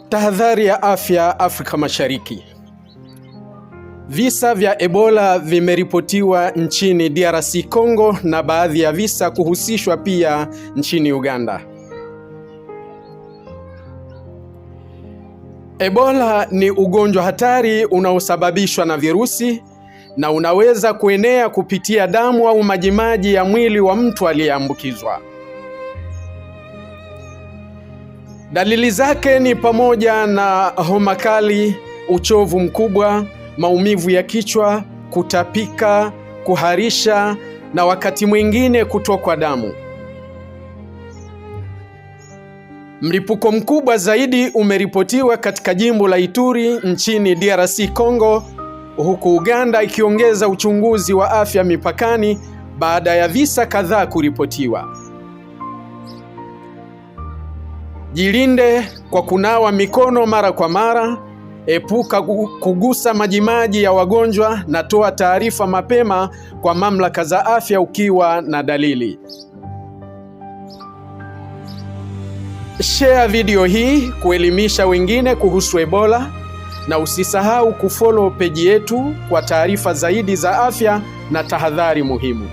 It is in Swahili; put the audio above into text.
Tahadhari ya afya Afrika Mashariki. Visa vya Ebola vimeripotiwa nchini DRC Congo na baadhi ya visa kuhusishwa pia nchini Uganda. Ebola ni ugonjwa hatari unaosababishwa na virusi na unaweza kuenea kupitia damu au majimaji ya mwili wa mtu aliyeambukizwa. Dalili zake ni pamoja na homa kali, uchovu mkubwa, maumivu ya kichwa, kutapika, kuharisha na wakati mwingine kutokwa damu. Mlipuko mkubwa zaidi umeripotiwa katika jimbo la Ituri nchini DRC Congo, huku Uganda ikiongeza uchunguzi wa afya mipakani baada ya visa kadhaa kuripotiwa. Jilinde kwa kunawa mikono mara kwa mara, epuka kugusa majimaji ya wagonjwa na toa taarifa mapema kwa mamlaka za afya ukiwa na dalili. Share video hii kuelimisha wengine kuhusu Ebola na usisahau kufollow page yetu kwa taarifa zaidi za afya na tahadhari muhimu.